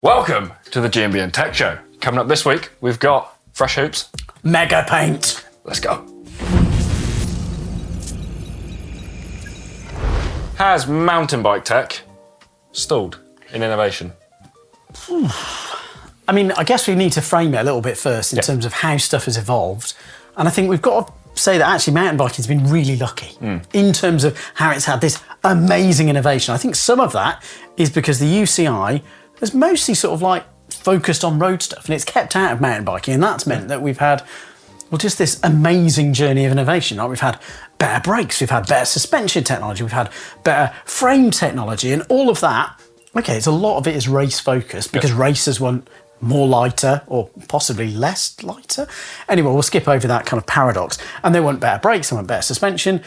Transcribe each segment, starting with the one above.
Welcome to the GMBN Tech Show. Coming up this week, we've got fresh hoops. Mega paint. Let's go. Has mountain bike tech stalled in innovation? I mean, I guess we need to frame it a little bit first in terms of how stuff has evolved. And I think we've got to say that actually mountain biking has been really lucky in terms of how it's had this amazing innovation. I think some of that is because the UCI has mostly sort of like focused on road stuff and it's kept out of mountain biking, and that's meant that we've had, well, just this amazing journey of innovation. Like we've had better brakes, we've had better suspension technology, we've had better frame technology, and all of that, okay, it's a lot of it is race focused because racers want more lighter or possibly less lighter. Anyway, we'll skip over that kind of paradox. And they want better brakes, they want better suspension,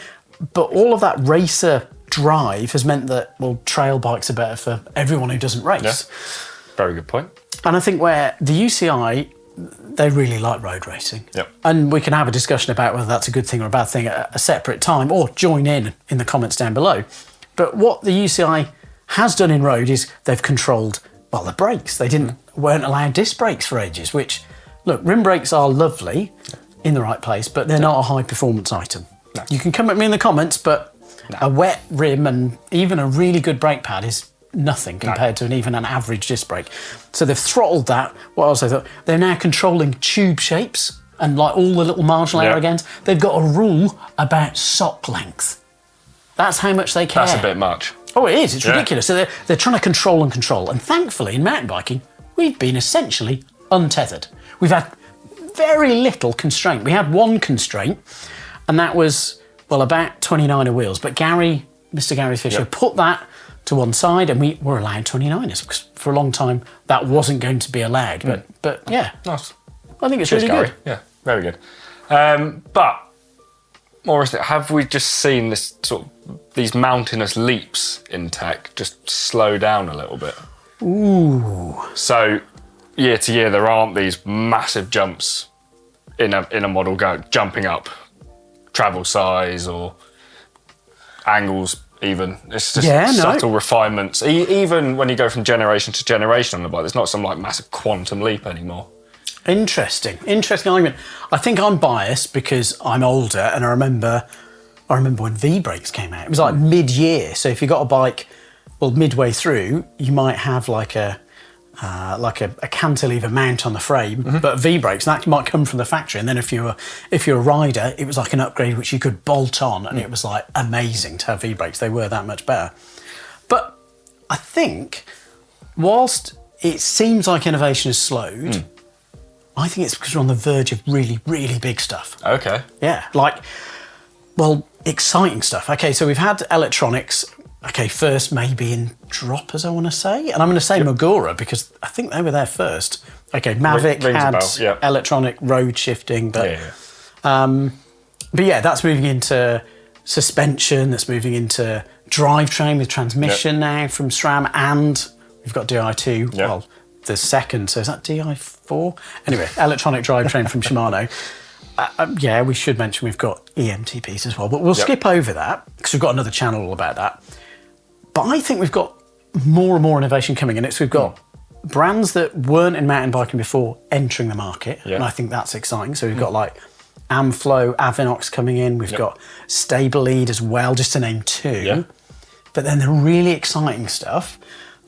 but all of that racer drive has meant that, well, trail bikes are better for everyone who doesn't race. Yeah. Very good point. And I think where the UCI, they really like road racing. Yep. And we can have a discussion about whether that's a good thing or a bad thing at a separate time, or join in the comments down below. But what the UCI has done in road is they've controlled, well, the brakes. They weren't allowed disc brakes for ages, which, look, rim brakes are lovely in the right place, but they're not a high performance item. No. You can come at me in the comments, but a wet rim and even a really good brake pad is nothing compared to even an average disc brake. So they've throttled that. What else I thought? They're now controlling tube shapes and like all the little marginal error gains. They've got a rule about sock length. That's how much they care. That's a bit much. Oh, it is. It's ridiculous. So they're trying to control and control. And thankfully, in mountain biking, we've been essentially untethered. We've had very little constraint. We had one constraint, and that was, well, about 29er wheels. But Mr. Gary Fisher, put that to one side, and we were allowed 29ers because for a long time that wasn't going to be allowed. But yeah, nice. I think it's really good. Yeah, very good. But Maurice, have we just seen this sort of these mountainous leaps in tech just slow down a little bit? Ooh. So year to year, there aren't these massive jumps in a model jumping up travel size or angles. Even it's just subtle refinements. Even when you go from generation to generation on the bike, there's not some like massive quantum leap anymore. Interesting argument. I think I'm biased because I'm older, and I remember when V-brakes came out. It was like mid-year. So if you got a bike, well, midway through, you might have like a cantilever mount on the frame, but V-brakes, and that might come from the factory. And then if you're a rider, it was like an upgrade which you could bolt on, and it was like amazing to have V-brakes. They were that much better. But I think whilst it seems like innovation has slowed, I think it's because we're on the verge of really, really big stuff. Okay. Yeah, like, well, exciting stuff. Okay, so we've had electronics. Okay, first maybe in droppers, I want to say. And I'm going to say Magura because I think they were there first. Okay, Mavic had electronic road shifting. But yeah, that's moving into suspension, that's moving into drivetrain with transmission now from SRAM, and we've got Di2, well, the second, so is that Di4? Anyway, electronic drivetrain from Shimano. Yeah, we should mention we've got EMTPs as well, but we'll skip over that because we've got another channel all about that. But I think we've got more and more innovation coming, and we've got brands that weren't in mountain biking before entering the market, and I think that's exciting. So we've got like Amflow, Avinox coming in, we've got Stable Lead as well, just to name two. But then the really exciting stuff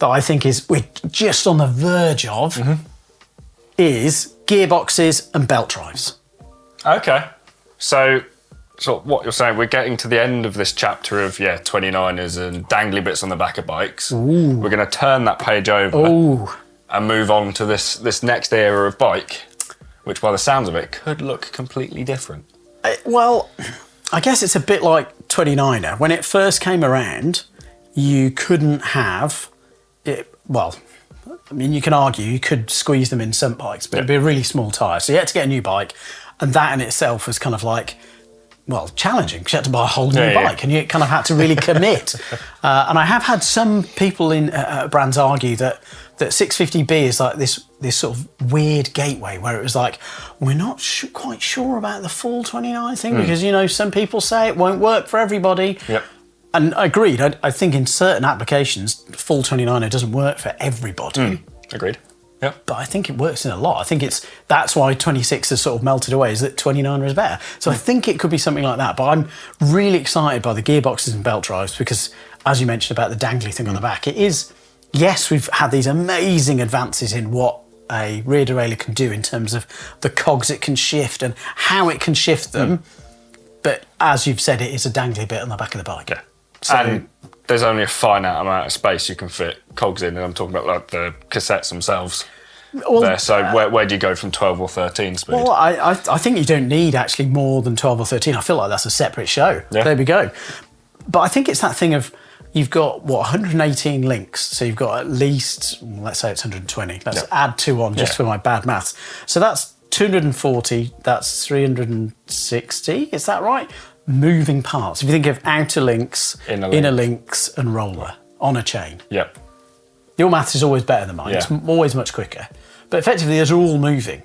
that I think we're just on the verge of is gearboxes and belt drives. Okay, so what you're saying, we're getting to the end of this chapter of 29ers and dangly bits on the back of bikes. Ooh. We're going to turn that page over and move on to this next era of bike, which by the sounds of it could look completely different. Well, I guess it's a bit like 29er. When it first came around, you couldn't have it. Well, I mean, you can argue you could squeeze them in some bikes, but it'd be a really small tyre. So you had to get a new bike, and that in itself was kind of like, well, challenging because you had to buy a whole new bike and you kind of had to really commit. And I have had some people in brands argue that 650B is like this sort of weird gateway where it was like, we're not quite sure about the full 29 thing because, you know, some people say it won't work for everybody. Yep. And agreed, I think in certain applications, full 29er doesn't work for everybody. Agreed. Yeah. But I think it works in a lot. I think that's why 26 has sort of melted away, is that 29 is better. So I think it could be something like that. But I'm really excited by the gearboxes and belt drives because, as you mentioned about the dangly thing on the back, it is, yes, we've had these amazing advances in what a rear derailleur can do in terms of the cogs it can shift and how it can shift them. But as you've said, it is a dangly bit on the back of the bike. Yeah. So, and there's only a finite amount of space you can fit cogs in, and I'm talking about like the cassettes themselves. well, There. So where do you go from 12 or 13 speed? Well, I think you don't need actually more than 12 or 13. I feel like that's a separate show. Yeah. There we go. But I think it's that thing of, you've got, 118 links. So you've got at least, let's say it's 120. Let's add 2 on just for my bad maths. So that's 240, that's 360, is that right? Moving parts. If you think of outer links, inner links and roller on a chain. Yep. Your maths is always better than mine. Yeah. It's always much quicker. But effectively, those are all moving.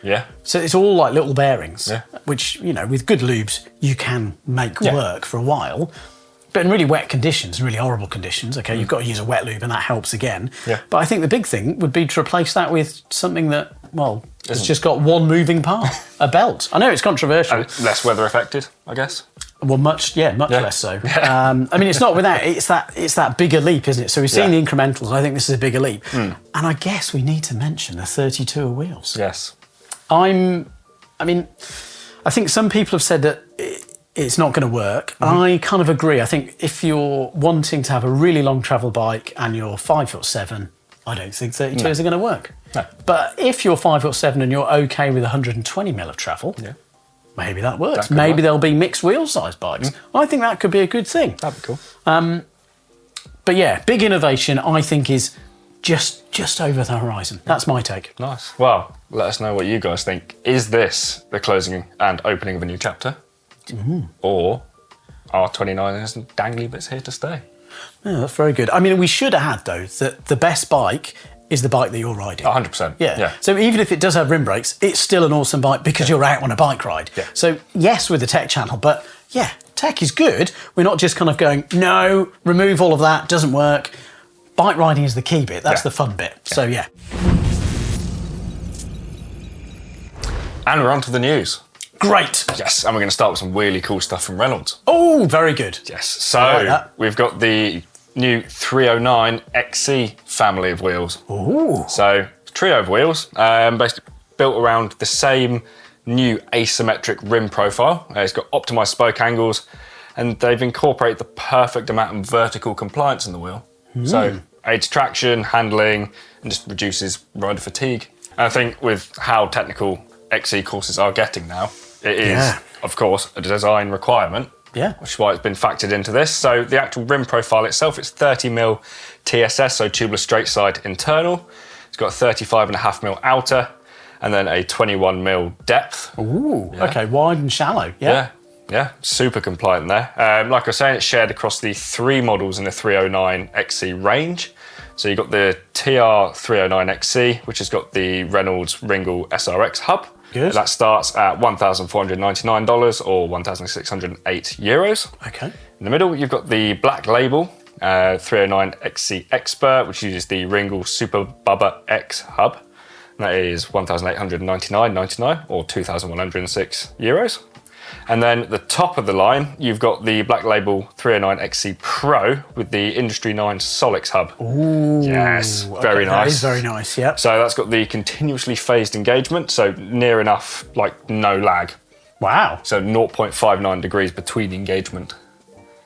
Yeah. So it's all like little bearings, Yeah. which, with good lubes, you can make work for a while. But in really wet conditions, really horrible conditions, okay, you've got to use a wet lube and that helps again. Yeah. But I think the big thing would be to replace that with something that, it's just got one moving part, a belt. I know it's controversial. And less weather affected, I guess. Well, much less so. I mean, it's not without, it's that bigger leap, isn't it? So we've seen the incrementals. I think this is a bigger leap. And I guess we need to mention the 32 wheels. Yes. I think some people have said that it's not going to work. I kind of agree. I think if you're wanting to have a really long travel bike and you're 5'7", I don't think 32s are going to work. No. But if you're 5'7" and you're okay with 120 mil of travel, maybe that works. Maybe there'll be mixed wheel size bikes. I think that could be a good thing. That'd be cool. But yeah, big innovation, I think, is just over the horizon. That's my take. Nice. Well, let us know what you guys think. Is this the closing and opening of a new chapter? Or are 29ers and dangly bits here to stay? Yeah, that's very good. I mean, we should add, though, that the best bike is the bike that you're riding. 100%. Yeah. So even if it does have rim brakes, it's still an awesome bike because you're out on a bike ride. Yeah. So yes, with the tech channel, but yeah, tech is good. We're not just kind of going, no, remove all of that, doesn't work. Bike riding is the key bit. That's the fun bit. So yeah. And we're on to the news. Great. Yes, and we're going to start with some really cool stuff from Reynolds. Oh, very good. Yes. So we've got the new 309 XC family of wheels. Ooh. So trio of wheels, basically built around the same new asymmetric rim profile. It's got optimized spoke angles, and they've incorporated the perfect amount of vertical compliance in the wheel. So aids traction, handling, and just reduces rider fatigue. And I think with how technical XC courses are getting now, it is, of course, a design requirement. Yeah. Which is why it's been factored into this. So the actual rim profile itself, it's 30mm TSS, so tubeless straight side internal. It's got 35.5mm outer, and then a 21mm depth. Ooh, okay, wide and shallow. Yeah, super compliant there. Like I was saying, it's shared across the 3 models in the 309 XC range. So you've got the TR309 XC, which has got the Reynolds Ringle SRX hub. Good. That starts at $1,499 or €1,608. Okay. In the middle, you've got the Black Label 309 XC Expert, which uses the Ringle Super Bubba X hub. And that is €1,899.99 or €2,106. And then at the top of the line, you've got the Black Label 309 XC Pro with the Industry 9 Solix hub. Ooh. Yes, very nice. That is very nice, yeah. So that's got the continuously phased engagement, so near enough, like no lag. Wow. So 0.59 degrees between engagement.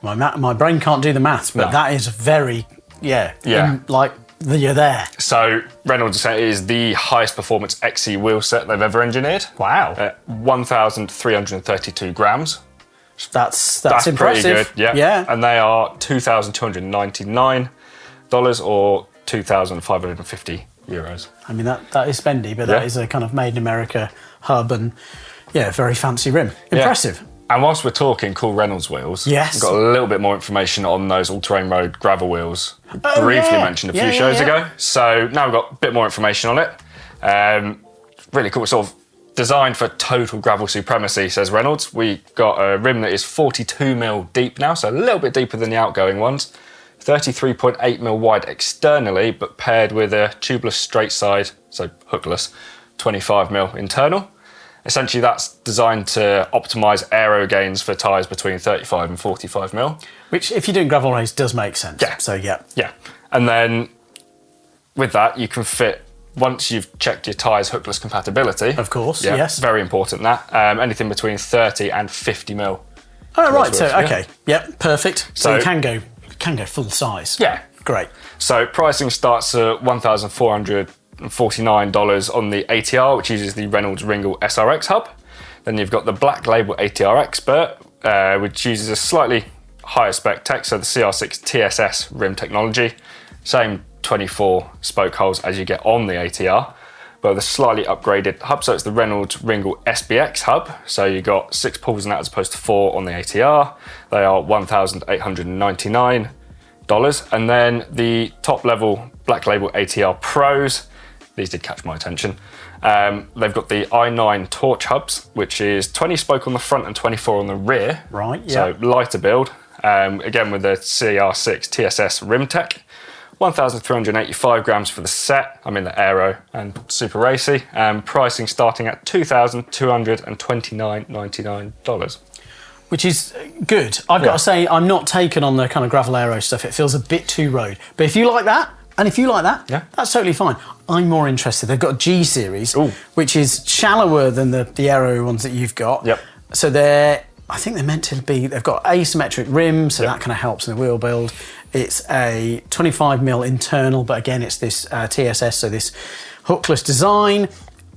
My brain can't do the maths, but that is very, you're there. So Reynolds is the highest performance XC wheel set they've ever engineered. Wow. 1,332 grams. That's Pretty impressive. good, yeah. And they are $2,299 or €2,550. I mean, that is spendy, but that is a kind of made in America hub and, very fancy rim. Impressive. Yeah. And whilst we're talking cool Reynolds wheels, we've got a little bit more information on those all-terrain road gravel wheels we briefly mentioned a few shows ago. So now we've got a bit more information on it. Really cool, sort of designed for total gravel supremacy, says Reynolds. We got a rim that is 42mm deep now, so a little bit deeper than the outgoing ones. 33.8mm wide externally, but paired with a tubeless straight side, so hookless, 25mm internal. Essentially, that's designed to optimise aero gains for tyres between 35 and 45mm. Which, if you're doing gravel race, does make sense. Yeah. So, yeah. Yeah. And then with that, you can fit, once you've checked your tyres' hookless compatibility. Of course, yeah, yes. Very important that. Anything between 30 and 50mm. Oh, right. So, okay. Yep, perfect. So, So you can go full size. Yeah. Great. So pricing starts at $1,449 on the ATR, which uses the Reynolds Ringle SRX hub. Then you've got the Black Label ATR Expert, which uses a slightly higher spec tech, so the CR6 TSS rim technology. Same 24 spoke holes as you get on the ATR, but with a slightly upgraded hub. So it's the Reynolds Ringle SBX hub. So you've got 6 pulls in that as opposed to 4 on the ATR. They are $1,899. And then the top level Black Label ATR Pros, these did catch my attention. They've got the i9 torch hubs, which is 20 spoke on the front and 24 on the rear. Right, yeah. So lighter build. Again with the CR6 TSS rim tech. 1,385 grams for the set. I'm in the aero and super racy. Pricing starting at $2,229.99. Which is good. I've got to say, I'm not taken on the kind of gravel aero stuff. It feels a bit too road. But if you like that, and if you like that, yeah, that's totally fine. I'm more interested. They've got a G series, which is shallower than the aero ones that you've got. Yep. So I think they're meant to be, they've got asymmetric rims, so that kind of helps in the wheel build. It's a 25mm internal, but again, it's this TSS, so this hookless design.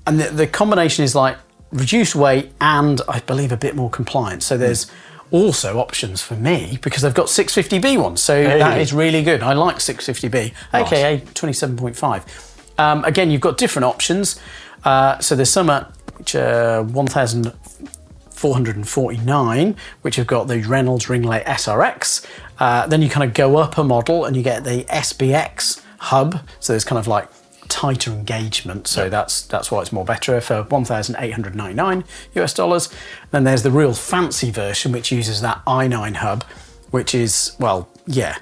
And the combination is like reduced weight and I believe a bit more compliant. So there's also options for me because they've got 650B ones. So that is really good. I like 650B, aka 27.5. Again, you've got different options. So there's some at which are 1,449, which have got the Reynolds Ringlet SRX. Then you kind of go up a model and you get the SBX hub. So there's kind of like tighter engagement. So that's why it's more better for $1,899. Then there's the real fancy version, which uses that i9 hub, which is, well, yeah,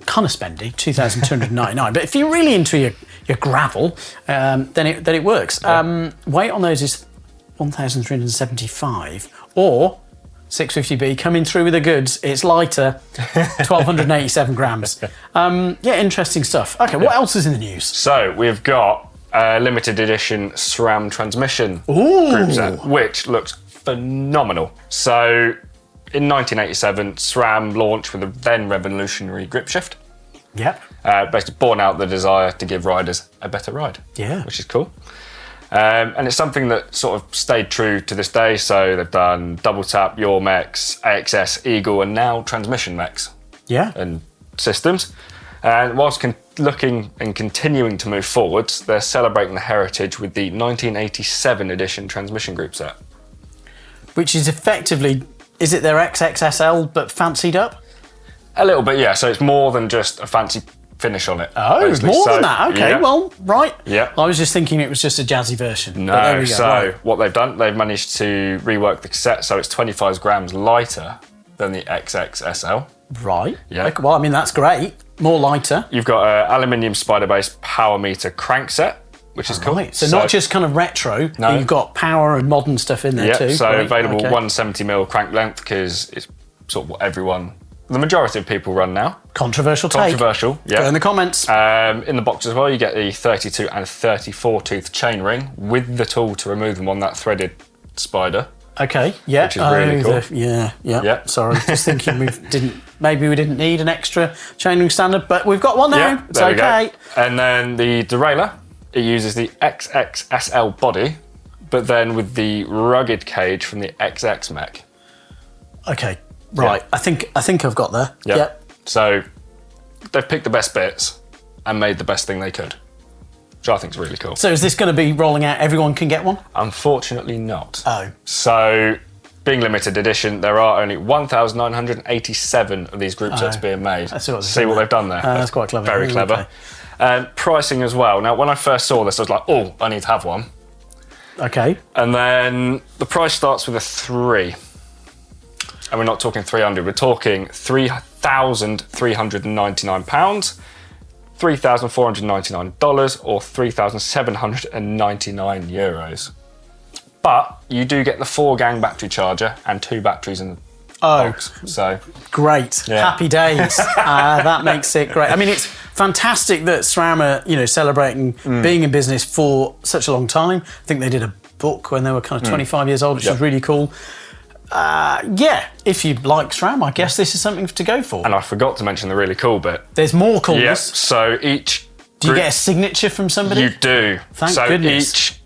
kind of spendy, $2,299. But if you're really into your gravel, then it works. Yeah. Weight on those is 1,375 or 650B coming through with the goods. It's lighter, 1,287 grams. Interesting stuff. Okay, what else is in the news? So we've got a limited edition SRAM transmission group set, which looks phenomenal. So in 1987, SRAM launched with a then revolutionary grip shift. Yep. Basically born out the desire to give riders a better ride. Yeah. Which is cool. And it's something that sort of stayed true to this day. So they've done double tap, Your Mechs, AXS, Eagle, and now transmission mechs. Yeah. And systems. And whilst looking and continuing to move forwards, they're celebrating the heritage with the 1987 edition transmission group set. Which is effectively, is it their XXSL but fancied up? A little bit, yeah. So it's more than just a fancy finish on it. Oh, basically. more than that. Okay, yeah. well, right. Yeah. I was just thinking it was just a jazzy version. No, but there we go. So right. what they've done, they've managed to rework the cassette so it's 25 grams lighter than the XXSL. Right. Yeah. Okay, well, I mean, that's great. More lighter. You've got an aluminium spider-based power meter crank set, which is cool. Right. So not just kind of retro, no. You've got power and modern stuff in there too. So Great. available 170mm crank length because it's sort of what the majority of people run now. Controversial take. Controversial, yeah. Go in the comments. In the box as well, you get the 32 and 34 tooth chain ring with the tool to remove them on that threaded spider. Okay, yeah. Which is really cool. Yeah. Sorry, just thinking maybe we didn't need an extra chain ring standard, but we've got one now. Yeah, it's okay. And then the derailleur, it uses the XXSL body, but then with the rugged cage from the XX mech. Okay. Right, yeah. I think I've got there. Yep. So they've picked the best bits and made the best thing they could, which I think is really cool. So is this going to be rolling out? Everyone can get one? Unfortunately not. Oh. So being limited edition, there are only 1,987 of these group sets being made. See what they've done there. That's quite clever. Very clever. Okay. Pricing as well. Now, when I first saw this, I was like, oh, I need to have one. Okay. And then the price starts with a 3. And we're not talking 300, we're talking $3,399. £1,399, $3,499, or €3,799. But you do get the 4-gang battery charger and 2 batteries in the box. So great, happy days. That makes it great. I mean, it's fantastic that SRAM are, celebrating being in business for such a long time. I think they did a book when they were kind of 25 years old, which is really cool. If you like SRAM, I guess this is something to go for. And I forgot to mention the really cool bit. There's more coolness. Yes. So each Do you get a signature from somebody? You do. Thank so goodness. Each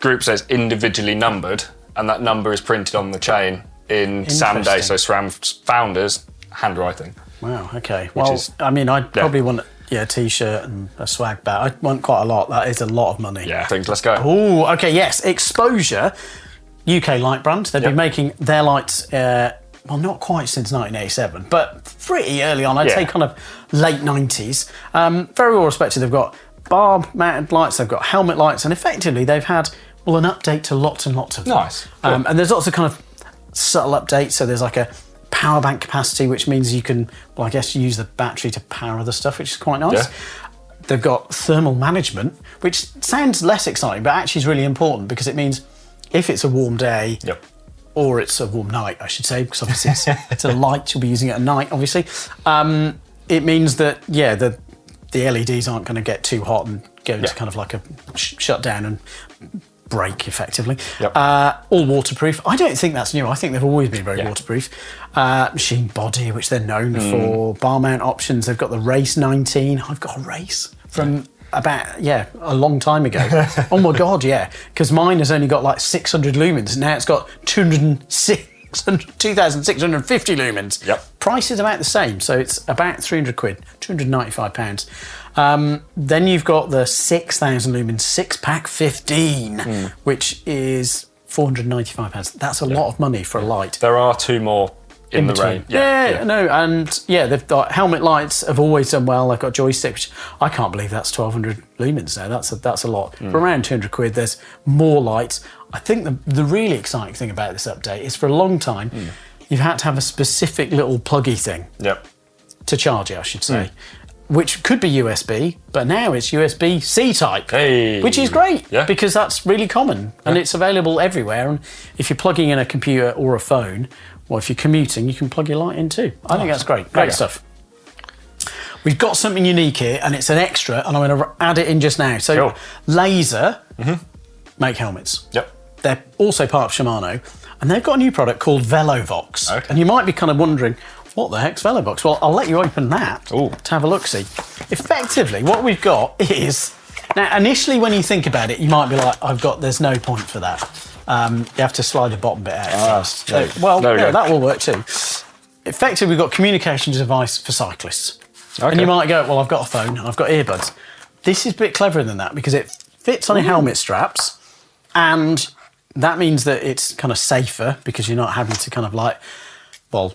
group says individually numbered, and that number is printed on the chain in Sam Day, so SRAM's founders' handwriting. Wow, okay. Well, I'd probably want a T-shirt and a swag bag. I'd want quite a lot. That is a lot of money. Yeah, I think let's go. Oh, okay, yes. Exposure, UK light brand. They've been making their lights, not quite since 1987, but pretty early on. I'd say kind of late 90s. Very well respected. They've got bar-mounted lights, they've got helmet lights, and effectively they've had, an update to lots and lots of them. Nice. And there's lots of kind of subtle updates. So there's like a power bank capacity, which means you can, use the battery to power other stuff, which is quite nice. Yeah. They've got thermal management, which sounds less exciting, but actually is really important because it means if it's a warm day, or it's a warm night, I should say, because obviously it's a light, you'll be using it at night, obviously. It means that, the LEDs aren't going to get too hot and go into kind of like a shutdown and break effectively. All waterproof. I don't think that's new. I think they've always been very waterproof. Machine body, which they're known for. Bar mount options. They've got the Race 19. I've got a Race from about, a long time ago. Oh my God, because mine has only got like 600 lumens. Now it's got 2,650 lumens. Price is about the same, so it's about £300, £295. Then you've got the 6,000 lumens 6-pack 15, which is £495. That's a lot of money for a light. There are 2 more in the range. They've got helmet lights, have always done well. They've got joystick, which I can't believe that's 1,200 lumens now. That's a lot. For around £200, there's more lights. I think the really exciting thing about this update is for a long time, you've had to have a specific little pluggy thing to charge it, I should say, which could be USB, but now it's USB-C type, which is great because that's really common and it's available everywhere. And if you're plugging in a computer or a phone, or if you're commuting, you can plug your light in too. I think that's great. Great stuff. We've got something unique here, and it's an extra, and I'm going to add it in just now. So, Laser make helmets. They're also part of Shimano, and they've got a new product called Velovox. And you might be kind of wondering, what the heck's Velovox? Well, I'll let you open that to have a look-see. Effectively, what we've got is... Now, initially, when you think about it, you might be like, there's no point for that. You have to slide the bottom bit out first. That will work too. Effectively, we've got communications device for cyclists. And you might go, well, I've got a phone and I've got earbuds. This is a bit cleverer than that because it fits on your helmet straps, and that means that it's kind of safer because you're not having to kind of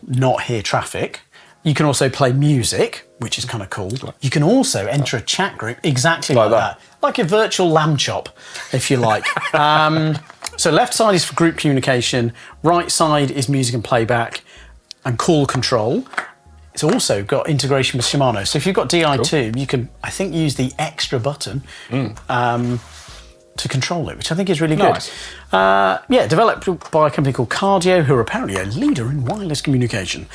not hear traffic. You can also play music, which is kind of cool. You can also enter a chat group exactly like that. Like a virtual lamb chop, if you like. So left side is for group communication, right side is music and playback and call control. It's also got integration with Shimano. So if you've got Di2, you can, I think, use the extra button to control it, which I think is really good. Developed by a company called Cardio, who are apparently a leader in wireless communication.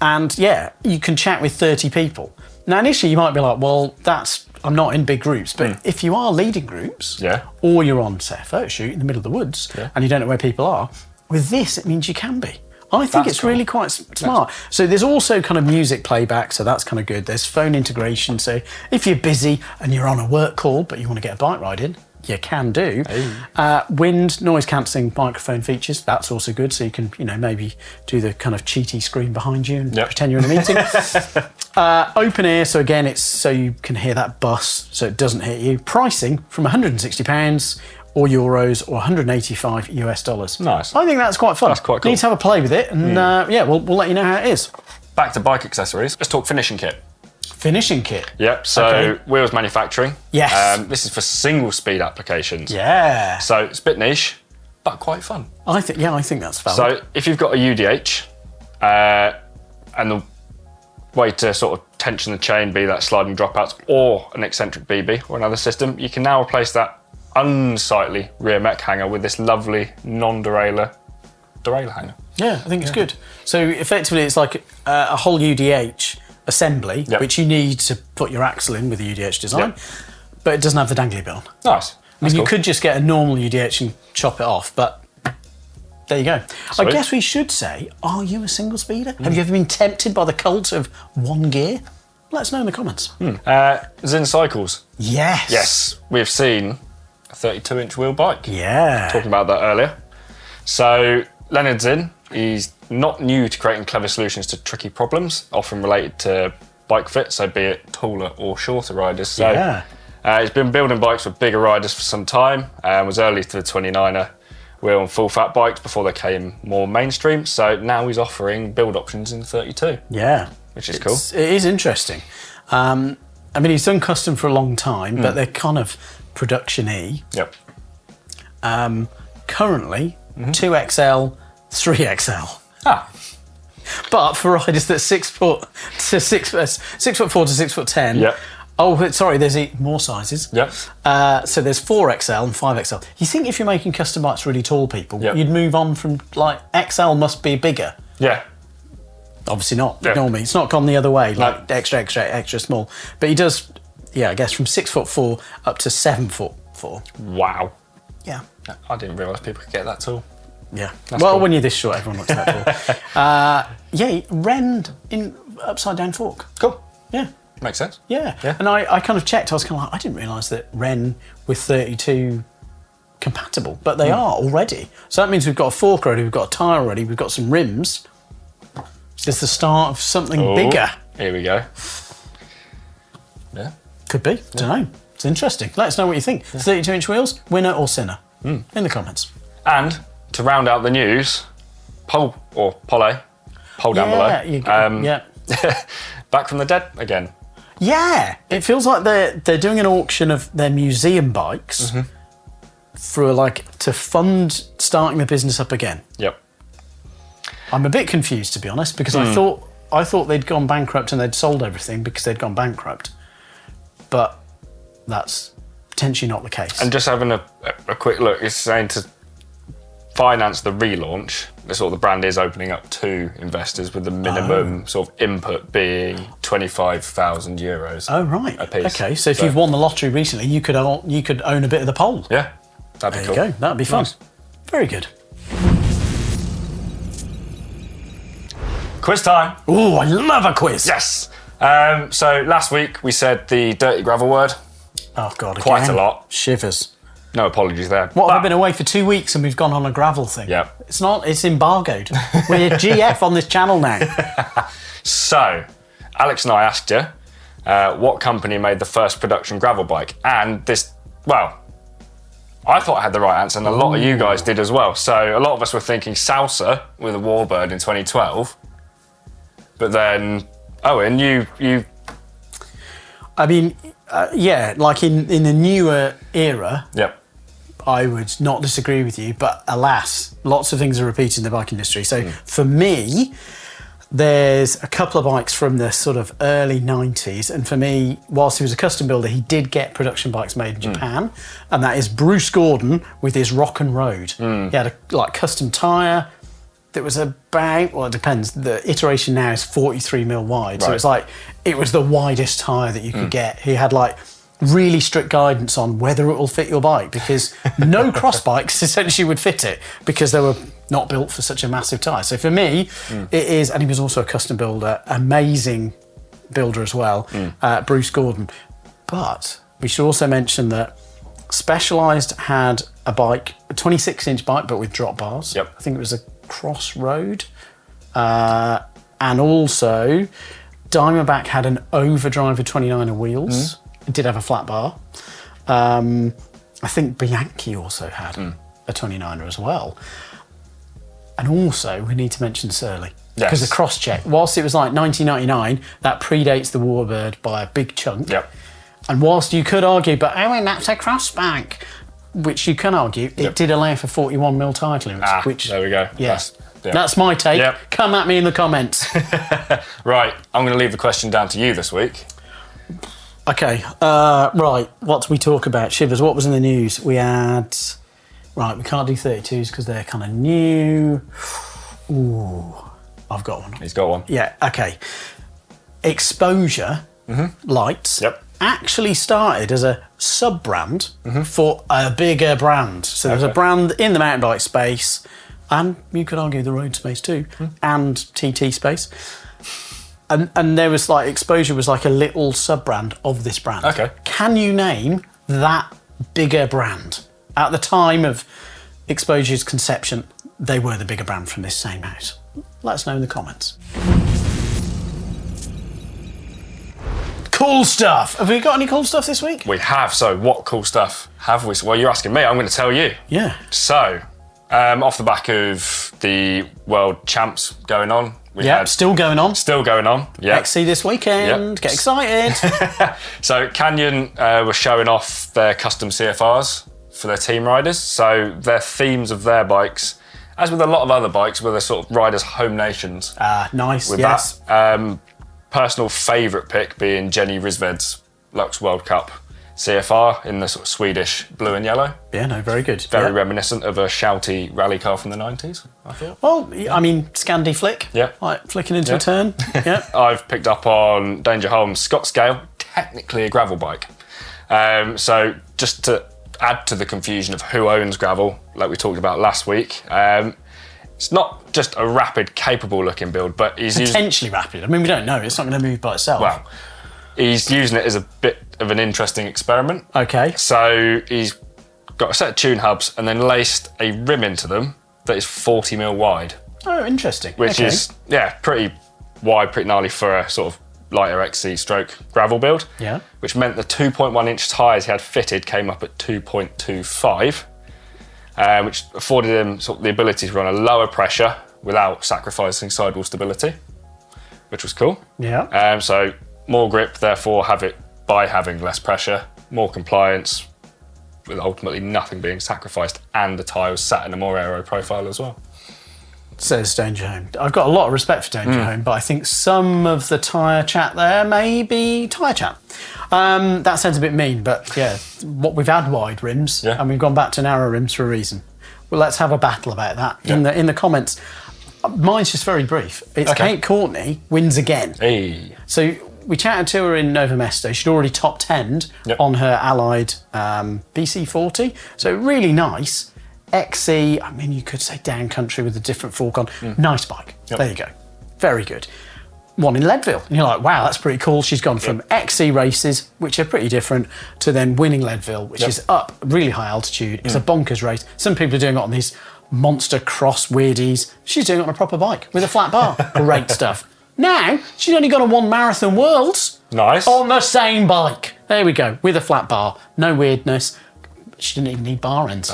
And you can chat with 30 people. Now, initially you might be like, well, I'm not in big groups, but if you are leading groups, or you're on, say, a photo shoot in the middle of the woods, and you don't know where people are, with this, it means you can be. I think it's really quite smart. So there's also kind of music playback, so that's kind of good. There's phone integration, so if you're busy and you're on a work call, but you want to get a bike ride in, you can do. Wind, noise cancelling microphone features, that's also good. So you can, maybe do the kind of cheaty screen behind you and pretend you're in a meeting. Open ear, so again, it's so you can hear that bus, so it doesn't hit you. Pricing from £160 or euros or $185. Nice. I think that's quite fun. That's quite cool. Need to have a play with it, and we'll let you know how it is. Back to bike accessories. Let's talk finishing kit. Finishing kit. Wheels manufacturing. Yes. This is for single speed applications. Yeah. So it's a bit niche, but quite fun. I think that's valid. So if you've got a UDH, and way to sort of tension the chain, be that sliding dropouts or an eccentric BB or another system, you can now replace that unsightly rear mech hanger with this lovely non-derailleur derailleur hanger. Yeah, I think it's good. So effectively it's like a whole UDH assembly, which you need to put your axle in with the UDH design, but it doesn't have the dangly bit on. Nice. I mean, you could just get a normal UDH and chop it off, but there you go. Sweet. I guess we should say, are you a single speeder? Have you ever been tempted by the cult of one gear? Let us know in the comments. Zin Cycles. Yes. Yes, we've seen a 32-inch wheel bike. Yeah. Talking about that earlier. So Leonard Zinn, he's not new to creating clever solutions to tricky problems, often related to bike fit, so be it taller or shorter riders. So he's been building bikes for bigger riders for some time, and was early to the 29er wheel and full fat bikes before they came more mainstream. So now he's offering build options in 32. Yeah. Which is cool. It is interesting. I mean, he's done custom for a long time, but they're kind of production-y. Yep. Currently, 2XL, 3XL. Ah. But for riders that's 6 foot to 6'4" to 6'10". Yep. Oh, sorry, there's more sizes. Yep. So there's 4XL and 5XL. You think if you're making custom bikes for really tall people, you'd move on from, like, XL must be bigger. Yeah. Obviously not. Ignore me. It's not gone the other way, like extra small. But he does, I guess from 6'4" up to 7'4". Wow. Yeah. I didn't realise people could get that tall. Yeah. That's well, cool. when you're this short, everyone looks that tall. Ren in upside down fork. Cool. Yeah. Makes sense. Yeah. And I kind of checked. I was kind of like, I didn't realise that Ren with 32 compatible, but they are already. So that means we've got a fork already, we've got a tyre already, we've got some rims. It's the start of something bigger. Here we go. Yeah. Could be. Don't know. It's interesting. Let us know what you think. 32-inch wheels, winner or sinner? In the comments. And to round out the news, poll down below. Back from the dead again. Yeah. It feels like they're doing an auction of their museum bikes to fund starting the business up again. Yep. I'm a bit confused, to be honest, because I thought they'd gone bankrupt and they'd sold everything because they'd gone bankrupt. But that's potentially not the case. And just having a quick look, it's saying to finance the relaunch, the brand is opening up to investors with the minimum sort of input being €25,000. Oh, right. A piece. Okay, so if you've won the lottery recently, you could own a bit of the pole. Yeah, that'd be cool. There you go. That'd be fun. Nice. Very good. Quiz time. Oh, I love a quiz. Yes. So last week we said the dirty gravel word. Oh, God, Quite again. a lot. Shivers. No apologies there. What, I've been away for 2 weeks and we've gone on a gravel thing? Yeah. It's embargoed. We're GF on this channel now. So, Alex and I asked you what company made the first production gravel bike. And I thought I had the right answer and a lot of you guys did as well. So a lot of us were thinking Salsa with a Warbird in 2012. But then, Owen, you... I mean, like in the newer era, I would not disagree with you, but alas, lots of things are repeated in the bike industry. So for me, there's a couple of bikes from the sort of early 90s, and for me, whilst he was a custom builder, he did get production bikes made in Japan, and that is Bruce Gordon with his Rock and Road. He had a custom tyre that was about, well, it depends, the iteration now is 43mm wide, so it's like, it was the widest tyre that you could get. He had really strict guidance on whether it will fit your bike, because no cross bikes essentially would fit it because they were not built for such a massive tyre. So for me, it is, and he was also a custom builder, amazing builder as well, Bruce Gordon. But we should also mention that Specialized had a bike, a 26-inch bike, but with drop bars. I think it was a Crossroad. And also, Diamondback had an Overdrive with 29er wheels. It did have a flat bar. I think Bianchi also had a 29er as well. And also, we need to mention Surly. Because the cross-check, whilst it was like 1999, that predates the Warbird by a big chunk. And whilst you could argue, but that's a cross bike, which you can argue, it did allow for 41mm tyre clearance. Which there we go. Yes. Yeah. That's my take. Yep. Come at me in the comments. Right, I'm going to leave the question down to you this week. Okay, right, what do we talk about? Shivers, what was in the news? We had... Right, we can't do 32s because they're kind of new. Ooh, I've got one. He's got one. Yeah, okay. Exposure lights actually started as a sub-brand for a bigger brand. So there's a brand in the mountain bike space, and you could argue the road space too, and TT space. And there was like, Exposure was like a little sub-brand of this brand. Okay. Can you name that bigger brand? At the time of Exposure's conception, they were the bigger brand from this same house. Let us know in the comments. Cool stuff. Have we got any cool stuff this week? We have. So what cool stuff have we? Well, you're asking me. I'm going to tell you. Yeah. So, off the back of the World Champs going on. Still going on. Still going on. Yeah. XC this weekend. Get excited. So Canyon were showing off their custom CFRs for their team riders. So their themes of their bikes, as with a lot of other bikes, were their sort of riders' home nations. Nice. With yes. that. Personal favourite pick being Jenny Rissved's Lux World Cup CFR in the sort of Swedish blue and yellow. Yeah, no, very good. Very reminiscent of a shouty rally car from the 90s, I thought. Well, I mean, Scandi flick. Yeah. Like flicking into a turn. Yeah. I've picked up on Danger Holmes' Scottscale, technically a gravel bike. So just to add to the confusion of who owns gravel, like we talked about last week, it's not just a rapid, capable-looking build, but he's potentially rapid. I mean, we don't know. It's not going to move by itself. Well, he's using it as a bit of an interesting experiment. Okay. So he's got a set of tune hubs and then laced a rim into them that is 40mm wide. Oh, interesting. Which is, pretty wide, pretty gnarly for a sort of lighter XC stroke gravel build. Yeah. Which meant the 2.1-inch tyres he had fitted came up at 2.25. Which afforded him sort of the ability to run a lower pressure without sacrificing sidewall stability, which was cool. Yeah. So more grip, therefore, by having less pressure, more compliance, with ultimately nothing being sacrificed, and the tyre was sat in a more aero profile as well. Says Danger Home. I've got a lot of respect for Danger Home, but I think some of the tyre chat there may be tyre chat. That sounds a bit mean, but yeah, what we've had wide rims, and we've gone back to narrow rims for a reason. Well, let's have a battle about that in the comments. Mine's just very brief. It's Kate Courtney wins again. Hey. So we chatted to her in Nova Mesto. She'd already top 10'd on her Allied BC40. So really nice. XC, I mean, you could say down country with a different fork on. Nice bike. There you go. Very good. One in Leadville. And you're like, wow, that's pretty cool. She's gone from XC races, which are pretty different, to then winning Leadville, which is up really high altitude. It's a bonkers race. Some people are doing it on these monster cross weirdies. She's doing it on a proper bike with a flat bar. Great stuff. Now, she's only gone on one Marathon Worlds. Nice. On the same bike. There we go, with a flat bar. No weirdness. She didn't even need bar ends.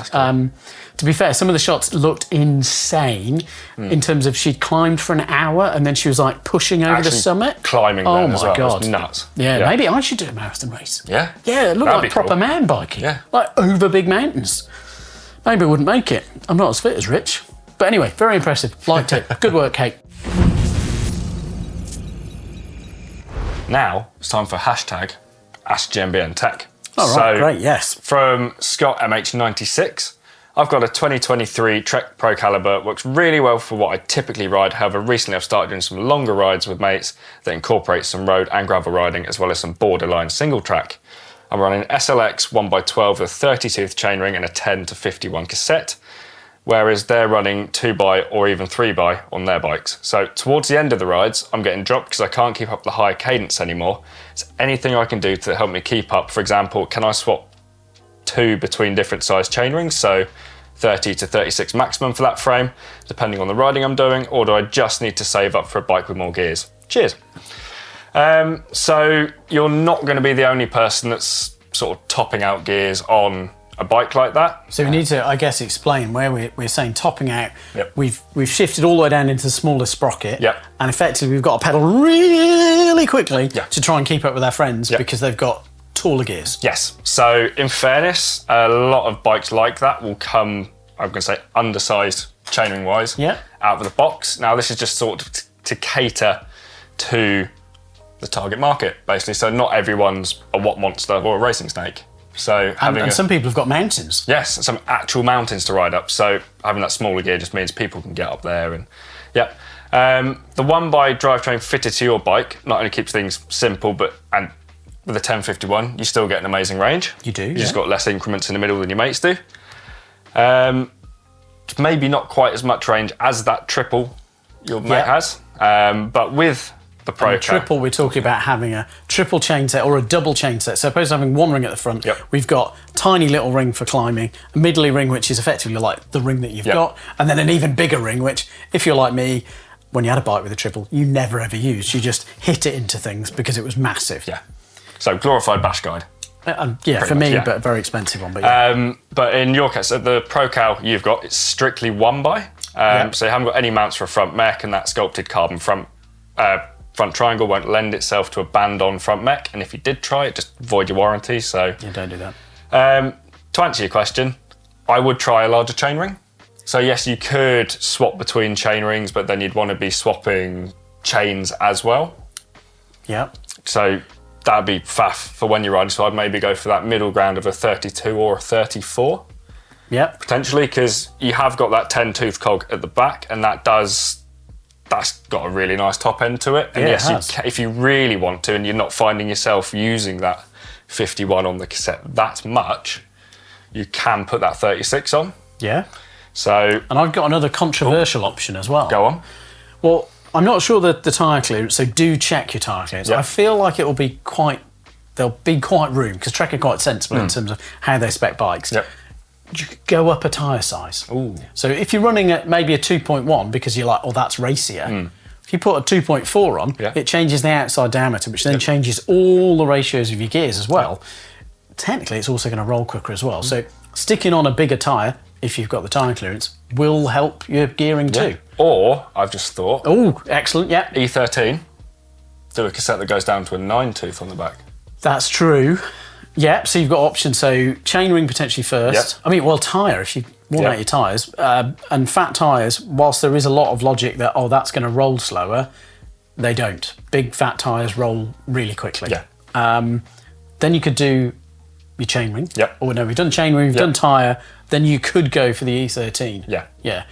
To be fair, some of the shots looked insane in terms of she'd climbed for an hour and then she was like pushing over the summit. Climbing oh then my as well. God. It was nuts. Yeah, maybe I should do a marathon race. Yeah? Yeah, it looked like proper cool. Man biking. Yeah. Like over big mountains. Maybe I wouldn't make it. I'm not as fit as Rich. But anyway, very impressive. Liked it. Good work, Kate. Now, it's time for hashtag AskGMBNTech. All right, great, yes. From Scott MH96, I've got a 2023 Trek Pro Caliber. Works really well for what I typically ride. However, recently I've started doing some longer rides with mates that incorporate some road and gravel riding, as well as some borderline single track. I'm running SLX 1x12 with a 30-tooth chainring and a 10 to 51 cassette, whereas they're running 2x or even 3x on their bikes. So towards the end of the rides, I'm getting dropped because I can't keep up the high cadence anymore. Is anything I can do to help me keep up? For example, can I swap two between different size chainrings? So 30 to 36 maximum for that frame, depending on the riding I'm doing, or do I just need to save up for a bike with more gears? Cheers. So you're not going to be the only person that's sort of topping out gears on a bike like that. So we need to, I guess, explain where we're saying topping out. Yep. We've shifted all the way down into the smallest sprocket. Yep. And effectively we've got to pedal really quickly to try and keep up with our friends because they've got taller gears. Yes. So in fairness, a lot of bikes like that will come, I'm going to say, undersized chainring wise, out of the box. Now this is just sort of to cater to the target market, basically. So not everyone's a Watt Monster or a racing snake. So and some people have got mountains. Yes, some actual mountains to ride up. So having that smaller gear just means people can get up there. And the one by drivetrain fitted to your bike not only keeps things simple, and with a 1051, you still get an amazing range. You do. You just got less increments in the middle than your mates do. Maybe not quite as much range as that triple your mate has, but with the Pro triple, we're talking about having a triple chain set or a double chain set. So opposed to having one ring at the front, we've got tiny little ring for climbing, a middly ring, which is effectively like the ring that you've got, and then an even bigger ring, which, if you're like me, when you had a bike with a triple, you never ever used. You just hit it into things because it was massive. Yeah. So glorified bash guide. For me, but a very expensive one. But but in your case, the Pro Cal you've got, it's strictly one by. So you haven't got any mounts for a front mech, and that sculpted carbon front triangle won't lend itself to a band-on front mech. And if you did try it, just void your warranty. So don't do that. To answer your question, I would try a larger chainring. So yes, you could swap between chain rings, but then you'd want to be swapping chains as well. Yeah. So that'd be faff for when you're riding. So I'd maybe go for that middle ground of a 32 or a 34. Yeah. Potentially, because you have got that 10 tooth cog at the back, and that's got a really nice top end to it. And yes, if you really want to, and you're not finding yourself using that 51 on the cassette that much, you can put that 36 on. Yeah. So, and I've got another controversial option as well. Go on. Well, I'm not sure that the tyre clearance, so do check your tyre clearance. I feel like there'll be quite room, because Trek are quite sensible in terms of how they spec bikes. Yep. You could go up a tyre size. Ooh. So if you're running at maybe a 2.1 because you're like, oh, that's racier, if you put a 2.4 on, it changes the outside diameter, which then changes all the ratios of your gears as well. Technically, it's also going to roll quicker as well. So sticking on a bigger tyre, if you've got the tyre clearance, will help your gearing too. Or, I've just thought... Oh, excellent, yeah. E13, do a cassette that goes down to a 9 tooth on the back. That's true. Yeah, so you've got options. So chainring potentially first. I mean, well, tyre, if you want out your tyres. And fat tyres, whilst there is a lot of logic that, that's going to roll slower, they don't. Big fat tyres roll really quickly. Yeah. Then you could do your chainring. Yep. Or no, we've done chainring, we've done tyre, then you could go for the E13. Yeah. Yeah.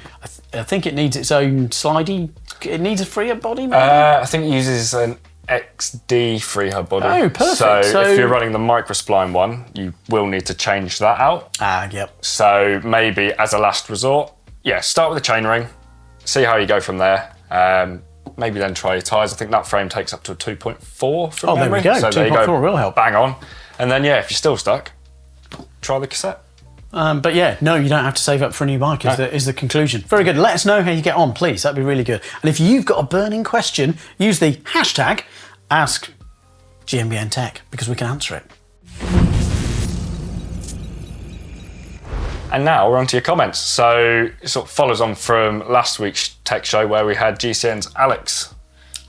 I think it needs its own slidey... It needs a freehub body, maybe? I think it uses an XD freehub body. Oh, perfect. So if you're running the microspline one, you will need to change that out. Yep. So maybe as a last resort, start with the chainring, see how you go from there. Maybe then try your tyres. I think that frame takes up to a 2.4 from memory. There we go. So 2.4 will help. Bang on. And then, if you're still stuck, try the cassette. But no, you don't have to save up for a new bike, is the conclusion. Very good. Let us know how you get on, please. That'd be really good. And if you've got a burning question, use the hashtag AskGMBNTech, because we can answer it. And now we're on to your comments. So it sort of follows on from last week's tech show where we had GCN's Alex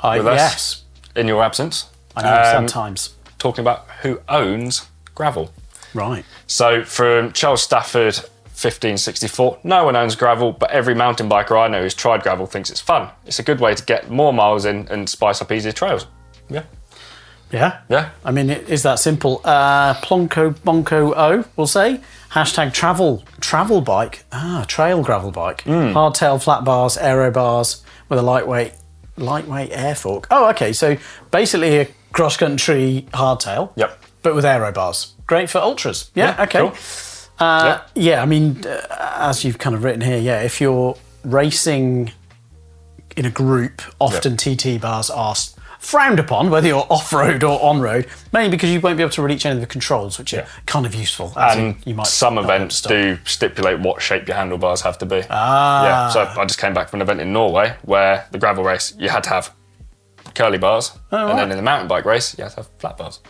with us in your absence. I know, sometimes. Talking about who owns gravel. Right. So from Charles Stafford, 1564, no one owns gravel, but every mountain biker I know who's tried gravel thinks it's fun. It's a good way to get more miles in and spice up easier trails. Yeah. Yeah? Yeah. I mean, it is that simple. Plonko Bonko O will say, hashtag travel bike. Trail gravel bike. Hardtail flat bars, aero bars with a lightweight air fork. Oh, okay. So basically a cross-country hardtail. Yep. But with aero bars. Great for ultras. Yeah, okay. Cool. I mean, as you've kind of written here, if you're racing in a group, often TT bars are frowned upon, whether you're off-road or on-road, mainly because you won't be able to reach any of the controls, which are kind of useful. And some events do stipulate what shape your handlebars have to be. So I just came back from an event in Norway where the gravel race, you had to have curly bars, and then in the mountain bike race, you had to have flat bars.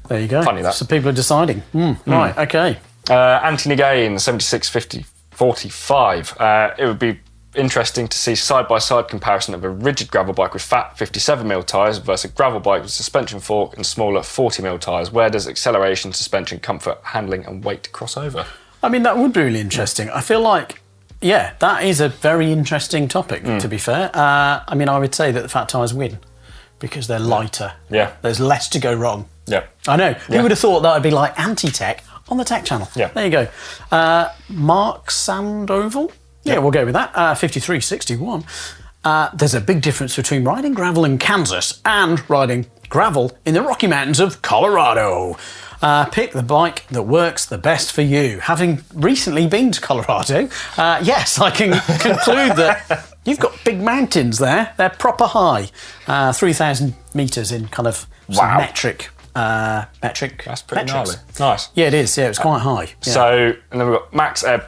There you go. Funny that. So people are deciding. Right, okay. Anthony Gain, 7645. It would be interesting to see side-by-side comparison of a rigid gravel bike with fat 57mm tyres versus a gravel bike with suspension fork and smaller 40mm tyres. Where does acceleration, suspension, comfort, handling and weight cross over? I mean, that would be really interesting. I feel like, Yeah, that is a very interesting topic, to be fair. I mean, I would say that the fat tyres win because they're lighter. Yeah. There's less to go wrong. Yeah. I know. Who would have thought that would be like anti-tech on the tech channel? Yeah. There you go. Mark Sandoval? Yeah, we'll go with that. 5361. There's a big difference between riding gravel in Kansas and riding gravel in the Rocky Mountains of Colorado. Pick the bike that works the best for you. Having recently been to Colorado, yes, I can conclude that you've got big mountains there. They're proper high. 3,000 metres in kind of some metric. That's pretty metrics. gnarly. Nice. Yeah, it is. Yeah, it's quite high. Yeah. So, and then we've got Max Ebb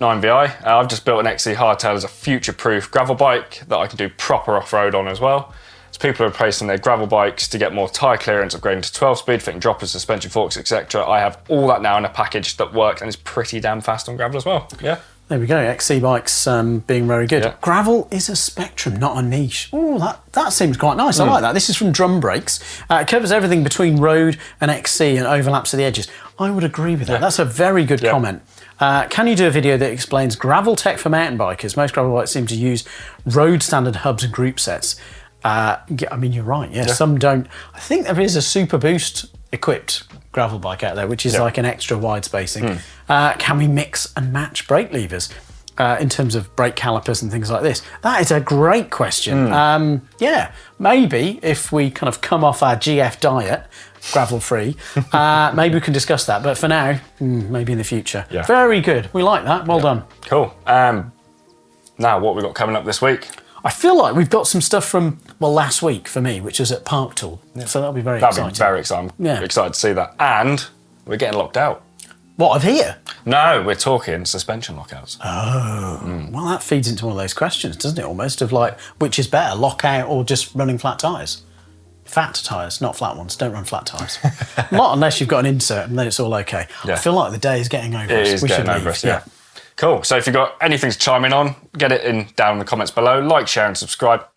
9VI. I've just built an XC Hardtail as a future-proof gravel bike that I can do proper off-road on as well. So people are replacing their gravel bikes to get more tyre clearance, upgrading to 12-speed, fitting droppers, suspension forks, etc. I have all that now in a package that works and is pretty damn fast on gravel as well. Yeah. There we go, XC bikes being very good. Yeah. Gravel is a spectrum, not a niche. Oh, that seems quite nice. I like that. This is from Drum Brakes. It covers everything between road and XC and overlaps at the edges. I would agree with that. That's a very good comment. Can you do a video that explains gravel tech for mountain bikers? Most gravel bikes seem to use road standard hubs and group sets. I mean, you're right. Yeah, some don't. I think there is a Super Boost equipped gravel bike out there, which is like an extra wide spacing. Can we mix and match brake levers in terms of brake calipers and things like this? That is a great question. Yeah, maybe if we kind of come off our GF diet, gravel free, maybe we can discuss that. But for now, maybe in the future. Yeah. Very good. We like that. Well done. Cool. Now, what have we got coming up this week? I feel like we've got some stuff from, last week for me, which was at Park Tool. Yeah. So that'll be very exciting. That'll be very exciting. I'm excited to see that. And we're getting locked out. What, of here? No, we're talking suspension lockouts. Oh. Well, that feeds into one of those questions, doesn't it, almost, of like, which is better, lockout or just running flat tyres? Fat tyres, not flat ones. Don't run flat tyres. Not unless you've got an insert, and then it's all okay. Yeah. I feel like the day is getting over us. It is getting over us, yeah. Cool. So if you've got anything to chime in on, get it in down in the comments below. Like, share and subscribe.